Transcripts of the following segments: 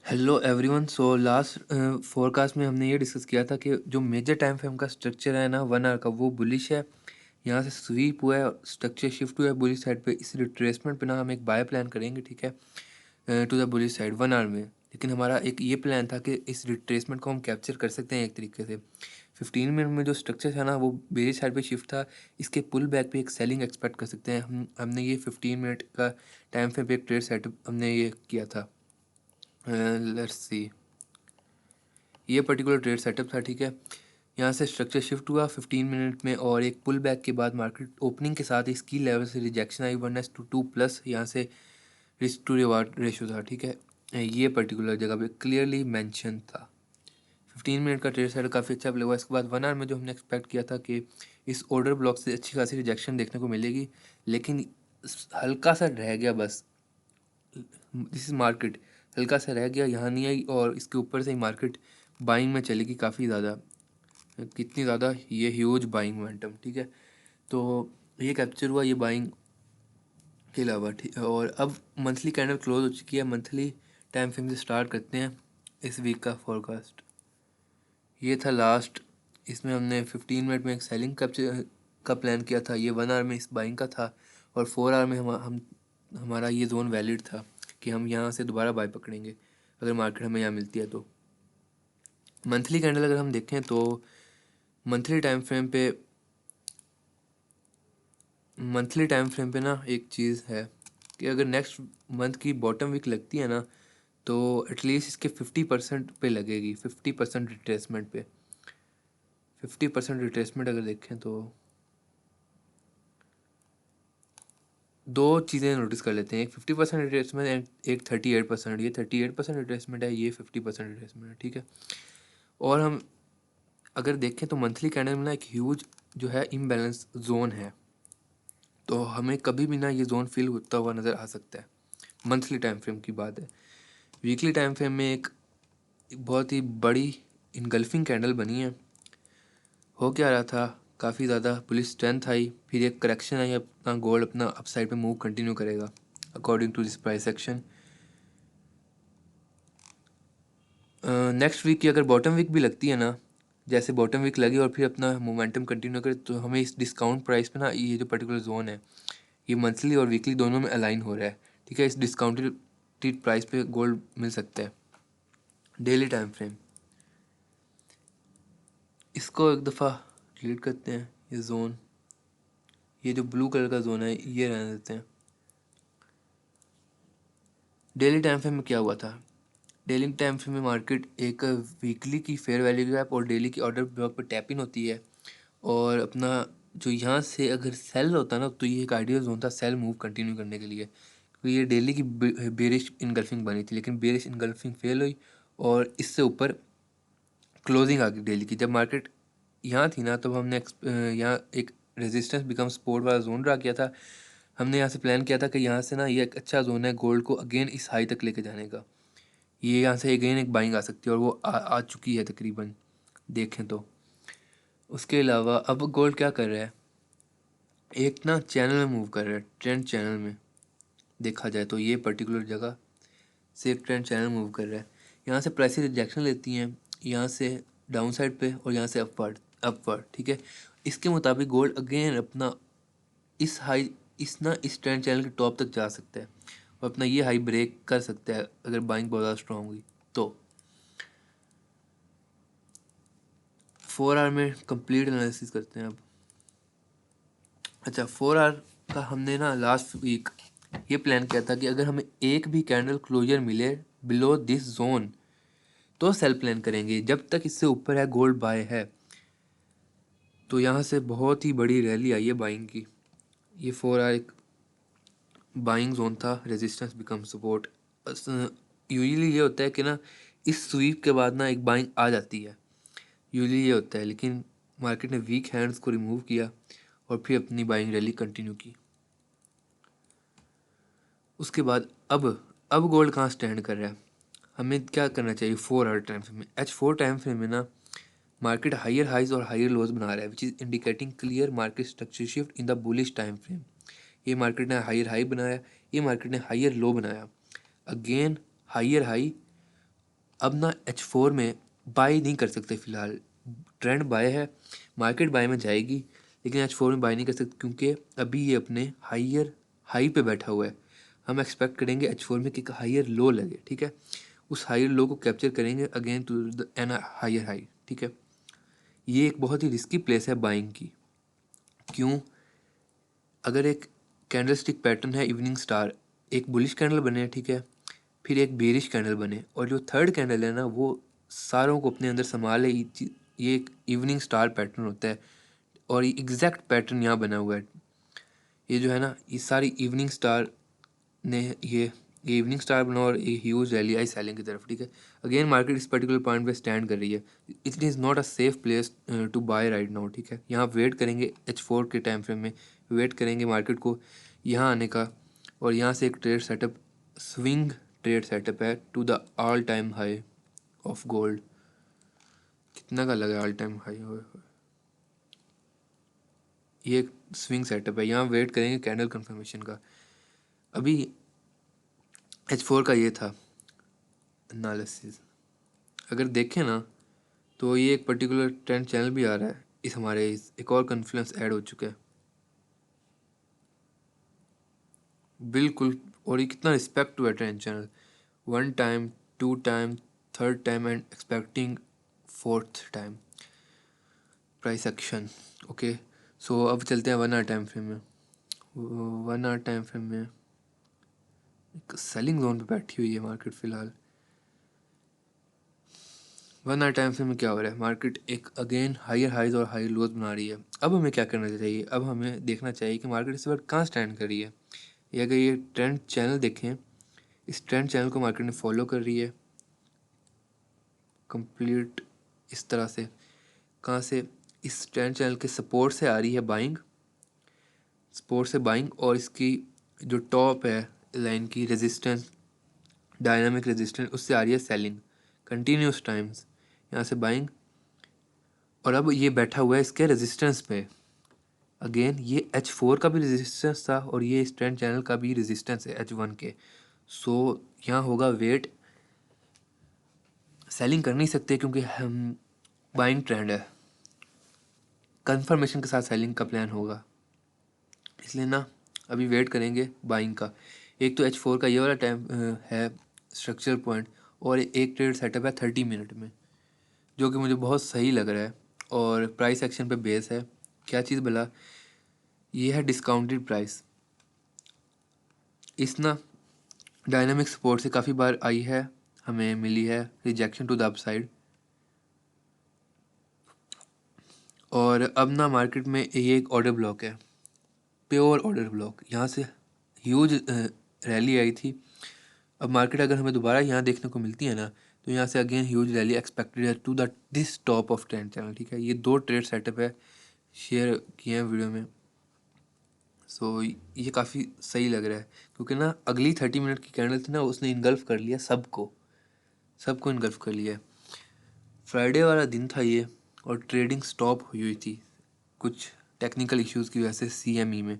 Hello everyone. So last forecast में हमने ये डिस्कस किया था कि जो मेजर टाइम फ्रेम का स्ट्रक्चर है ना 1 आवर का, वो बुलिश है। यहाँ से स्वीप हुआ है, स्ट्रक्चर शिफ्ट हुआ है बुलिश साइड पे। इस रिट्रेसमेंट पे ना हम एक बाय प्लान करेंगे, ठीक है, to the bullish side 1 hour में। लेकिन हमारा एक ये प्लान था कि इस रिट्रेसमेंट को हम कैप्चर कर सकते हैं एक तरीके से। 15 मिनट में जो स्ट्रक्चर था ना वो बेरिश साइड पे शिफ्ट था। इसके पुल बैक पे एक सेलिंग एक्सपेक्ट कर सकते हैं। हमने ये 15 मिनट का टाइम फ्रेम पे एक ट्रेड सेटअप हमने ये किया था। लेट्स सी, ये पर्टिकुलर ट्रेड सेटअप था, ठीक है। यहाँ से स्ट्रक्चर शिफ्ट हुआ 15 मिनट में, और एक पुल बैक के बाद मार्केट ओपनिंग के साथ इसकी लेवल से रिजेक्शन आई 1:2 प्लस। यहाँ से रिस्क टू रिवार्ड रेशो था, ठीक है। ये पर्टिकुलर जगह पे क्लियरली मेंशन था। 15 मिनट का ट्रेड सेटअप काफ़ी अच्छा प्ले हुआ। इसके बाद 1 आवर में जो हमने एक्सपेक्ट किया था कि इस ऑर्डर ब्लॉक से अच्छी खासी रिजेक्शन देखने को मिलेगी, लेकिन हल्का सा रह गया बस। दिस इज मार्केट हल्का सा रह गया, यहाँ नहीं आई, और इसके ऊपर से ही मार्केट बाइंग में चलेगी काफ़ी ज़्यादा। कितनी ज़्यादा, ये ह्यूज बाइंग मोमेंटम, ठीक है। तो ये कैप्चर हुआ ये बाइंग के अलावा, ठीक है। और अब मंथली कैंडल क्लोज हो चुकी है। मंथली टाइम फ्रेम से स्टार्ट करते हैं इस वीक का फोरकास्ट। ये था लास्ट, इसमें हमने 15 मिनट में एक सेलिंग कैप्चर का प्लान किया था। ये 1 आवर में इस बाइंग का था, और 4 आवर में हम हमारा ये जोन वैलिड था कि हम यहाँ से दोबारा बाय पकड़ेंगे अगर मार्केट हमें यहाँ मिलती है तो। मंथली कैंडल अगर हम देखें तो मंथली टाइम फ्रेम पे ना एक चीज़ है कि अगर नेक्स्ट मंथ की बॉटम वीक लगती है ना, तो एटलीस्ट इसके 50% पे लगेगी। 50% रिट्रेसमेंट पे, 50% रिट्रेसमेंट अगर देखें तो दो चीज़ें नोटिस कर लेते हैं। एक 50% रिट्रेसमेंट एंड एक 38%। ये 38% रिट्रेसमेंट है, ये 50% रिट्रेसमेंट है, ठीक है। और हम अगर देखें तो मंथली कैंडल में ना एक ह्यूज जो है इम्बैलेंस जोन है, तो हमें कभी भी ना ये जोन फिल होता हुआ नज़र आ सकता है। मंथली टाइम फ्रेम की बात है। वीकली टाइम फ्रेम में एक बहुत ही बड़ी इनगल्फिंग कैंडल बनी है। हो क्या रहा था, काफ़ी ज़्यादा पुलिस स्ट्रेंथ आई, फिर एक करेक्शन आई, अपना गोल्ड अपना अपसाइड पे मूव कंटिन्यू करेगा according to this price action. Next week की अगर बॉटम वीक भी लगती है ना, जैसे बॉटम वीक लगी और फिर अपना मोमेंटम कंटिन्यू करे, तो हमें इस डिस्काउंट प्राइस पे ना ये जो पर्टिकुलर जोन है ये मंथली और वीकली दोनों में अलाइन हो रहा है, ठीक है। इस डिस्काउंटेड प्राइस पे गोल्ड मिल सकता है। डेली टाइम फ्रेम, इसको एक दफ़ा डिलीट करते हैं। ये जोन, ये जो ब्लू कलर का जोन है ये रहने देते हैं। डेली टाइम फ्रेम में क्या हुआ था, डेली टाइम फ्रेम में मार्केट एक वीकली की फेयर वैल्यू गैप और डेली की ऑर्डर ब्लॉक पर टैप इन होती है, और अपना जो यहाँ से अगर सेल होता ना, तो ये एक आइडियल जोन था सेल मूव कंटिन्यू करने के लिए, क्योंकि ये डेली की बेरिश इनगल्फिंग बनी थी, लेकिन बेरिश इनगल्फिंग फेल हुई और इससे ऊपर क्लोजिंग आ गई डेली की। जब मार्केट यहाँ थी ना, तब हमने यहाँ एक रेजिस्टेंस बिकम सपोर्ट वाला जोन ड्रा किया था। हमने यहाँ से प्लान किया था कि यहाँ से ना ये एक अच्छा जोन है गोल्ड को अगेन इस हाई तक लेके जाने का। ये यहाँ से अगेन एक बाइंग आ सकती है, और वो आ चुकी है तकरीबन, देखें तो। उसके अलावा अब गोल्ड क्या कर रहा है, एक ना चैनल में मूव कर रहा है, ट्रेंड चैनल में। देखा जाए तो ये पर्टिकुलर जगह से एक ट्रेंड चैनल मूव कर रहा है। यहाँ से प्राइसेस रिजेक्शन लेती हैं, यहाँ से डाउन साइड पे और यहाँ से अपवर्ड अपवर्ड, ठीक है। इसके मुताबिक गोल्ड अगेन अपना इस हाई इस ट्रेंड चैनल के टॉप तक जा सकता है, और अपना ये हाई ब्रेक कर सकता है अगर बाइंग बहुत ज़्यादा स्ट्रॉन्ग हुई तो। 4 आवर में कंप्लीट एनालिसिस करते हैं अब। अच्छा, 4 आवर का हमने ना लास्ट वीक ये प्लान किया था कि अगर हमें एक भी कैंडल क्लोजर मिले बिलो दिस जोन तो सेल प्लान करेंगे, जब तक इससे ऊपर है गोल्ड बाय है। तो यहाँ से बहुत ही बड़ी रैली आई है बाइंग की। ये 4 आवर एक बाइंग जोन था, रेजिस्टेंस बिकम सपोर्ट। यूजुअली ये होता है कि ना इस स्वीप के बाद ना एक बाइंग आ जाती है, यूजुअली ये होता है, लेकिन मार्केट ने वीक हैंड्स को रिमूव किया और फिर अपनी बाइंग रैली कंटिन्यू की। उसके बाद अब गोल्ड कहाँ स्टैंड कर रहा है, हमें क्या करना चाहिए। 4 आवर टाइम फ्रेम में, H4 टाइम फ्रेम में ना मार्केट हायर हाइज और हायर लोज बना रहा है, which is indicating clear market structure shift in the bullish time frame. ये मार्केट ने हायर हाई बनाया, ये मार्केट ने हायर लो बनाया, अगेन हायर हाई अब ना H4 में बाई नहीं कर सकते फ़िलहाल, ट्रेंड बाय है, मार्केट बाय में जाएगी, लेकिन H4 में बाय नहीं कर सकते क्योंकि अभी ये अपने हाई पे बैठा हुआ है। हम एक्सपेक्ट करेंगे H4 में कि एक हायर लो लगे, ठीक है, उस हायर लो को कैप्चर करेंगे again to the an higher high, ठीक है। ये एक बहुत ही रिस्की प्लेस है बाइंग की। क्यों? अगर एक कैंडलस्टिक पैटर्न है इवनिंग स्टार, एक बुलिश कैंडल बने, ठीक है, फिर एक बेरिश कैंडल बने, और जो थर्ड कैंडल है ना वो सारों को अपने अंदर संभाले, ये एक इवनिंग स्टार पैटर्न होता है, और ये एग्जैक्ट पैटर्न यहाँ बना हुआ है। ये जो है ना, ये सारी इवनिंग स्टार ने ये इवनिंग स्टार बना और ये ह्यूज रैली आई सेलिंग की तरफ, ठीक है। अगेन मार्केट इस पर्टिकुलर पॉइंट पे स्टैंड कर रही है। It is not a safe place to buy right now, ठीक है। यहाँ वेट करेंगे H4 के टाइम फ्रेम में, वेट करेंगे मार्केट को यहाँ आने का, और यहाँ से एक trade setup, swing trade setup है to the all time high of gold. कितना का लगा ऑल टाइम हाई? ये एक स्विंग सेटअप है, यहाँ वेट करेंगे कैंडल कंफर्मेशन का। अभी H4 का ये था एनालिसिस। अगर देखें ना तो ये एक पर्टिकुलर ट्रेंड चैनल भी आ रहा है, इस हमारे एक और कॉन्फ्लुएंस ऐड हो चुका है बिल्कुल। और ये कितना रिस्पेक्ट हुआ है trend channel, 1 time, 2 time, 3rd time and expecting 4th time price action. Okay, so अब चलते हैं 1 आवर टाइम फ्रेम में। 1 आवर टाइम फ्रेम में एक सेलिंग जोन पे बैठी हुई है मार्केट फ़िलहाल। 1 आवर टाइम फ्रेम में क्या हो रहा है? मार्केट एक अगेन हायर हाइज और हाई लोज बना रही है। अब हमें क्या करना चाहिए? अब हमें देखना चाहिए कि मार्केट इस वक्त कहाँ स्टैंड कर रही है। ये अगर ये ट्रेंड चैनल देखें, इस ट्रेंड चैनल को मार्केट ने फॉलो कर रही है कंप्लीट इस तरह से। कहाँ से? इस ट्रेंड चैनल के सपोर्ट से आ रही है बाइंग, सपोर्ट से बाइंग, और इसकी जो टॉप है लाइन की रेजिस्टेंस, डायनामिक रेजिस्टेंस, उससे आ रही है सेलिंग कंटिन्यूस टाइम्स, यहाँ से बाइंग। और अब ये बैठा हुआ है इसके रेजिस्टेंस पे। अगेन ये H4 का भी रेजिस्टेंस था और ये इस ट्रेंड चैनल का भी रेजिस्टेंस है H1 के। सो यहाँ होगा वेट, सेलिंग कर नहीं सकते क्योंकि हम बाइंग ट्रेंड है, कंफर्मेशन के साथ सेलिंग का प्लान होगा, इसलिए ना अभी वेट करेंगे बाइंग का। एक तो H4 का ये वाला टाइम है स्ट्रक्चर पॉइंट, और एक ट्रेड सेटअप है 30 मिनट में, जो कि मुझे बहुत सही लग रहा है और प्राइस एक्शन पे बेस है। क्या चीज़ भला? ये है डिस्काउंटेड प्राइस। इस ना डायनामिक सपोर्ट से काफ़ी बार आई है, हमें मिली है रिजेक्शन टू द अपसाइड, और अब ना मार्केट में ये एक ऑर्डर ब्लॉक है, प्योर ऑर्डर ब्लॉक। यहाँ से ह्यूज रैली आई थी। अब मार्केट अगर हमें दोबारा यहाँ देखने को मिलती है ना, तो यहाँ से अगेन ह्यूज रैली एक्सपेक्टेड है to the this top of trend channel, ठीक है। ये 2 ट्रेड सेटअप है, शेयर किए हैं वीडियो में। सो ये काफ़ी सही लग रहा है क्योंकि ना अगली 30 मिनट की कैंडल थी ना, उसने इनगल्फ कर लिया सबको इनगल्फ कर लिया। फ्राइडे वाला दिन था ये, और ट्रेडिंग स्टॉप हुई हुई थी कुछ टेक्निकल इश्यूज़ की वजह से CME में,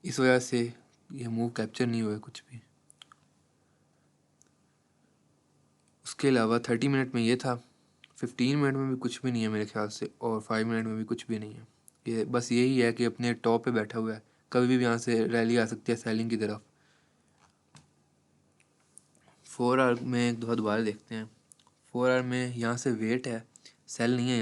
इस वजह से ये मूव कैप्चर नहीं हुआ है कुछ भी। उसके अलावा 30 मिनट में ये था, 15 मिनट में भी कुछ भी नहीं है मेरे ख्याल से, और 5 मिनट में भी कुछ भी नहीं है। ये बस यही है कि अपने टॉप पे बैठा हुआ है, कभी भी यहाँ से रैली आ सकती है सेलिंग की तरफ। 4 आवर में एक दफ़ा दोबारा देखते हैं। 4 आवर में यहाँ से वेट है, सेल नहीं है,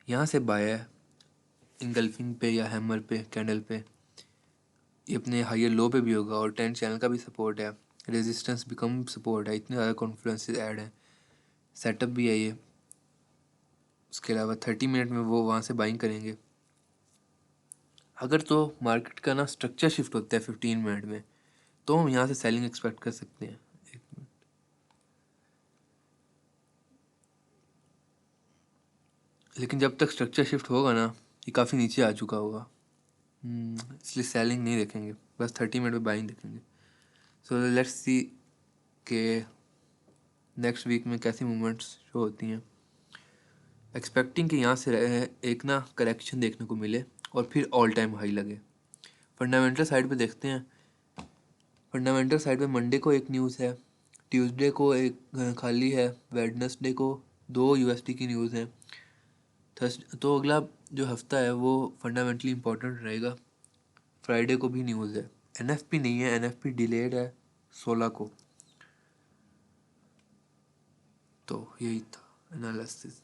यहाँ से बाय है इंगल्फिंग पे या हैमर पे कैंडल पे। ये अपने हायर लो पे भी होगा, और ट्रेंड चैनल का भी सपोर्ट है, रेजिस्टेंस भी कम सपोर्ट है, इतने ज़्यादा कॉन्फ्लुएंसेस ऐड हैं, सेटअप भी है ये। उसके अलावा 30 मिनट में वो वहाँ से बाइंग करेंगे। अगर तो मार्केट का ना स्ट्रक्चर शिफ्ट होता है 15 मिनट में, तो हम यहाँ से सेलिंग एक्सपेक्ट कर सकते हैं। एक मिनट, लेकिन जब तक स्ट्रक्चर शिफ्ट होगा ना, ये काफ़ी नीचे आ चुका होगा, इसलिए सेलिंग नहीं देखेंगे, बस 30 मिनट में बाइंग देखेंगे। सो लेट्स सी के नेक्स्ट वीक में कैसी मूवमेंट्स शो होती हैं। एक्सपेक्टिंग कि यहाँ से एक ना करेक्शन देखने को मिले और फिर ऑल टाइम हाई लगे। फंडामेंटल साइड पे देखते हैं। फंडामेंटल साइड पे मंडे को एक न्यूज़ है ट्यूसडे को एक खाली है, वेडनेसडे को 2 यूएसडी की न्यूज़ हैं। तो अगला जो हफ्ता है वो फंडामेंटली इम्पोर्टेंट रहेगा। फ्राइडे को भी न्यूज़ है, एनएफपी नहीं है, एनएफपी डिलेड है 16 को। तो यही था एनालिसिस।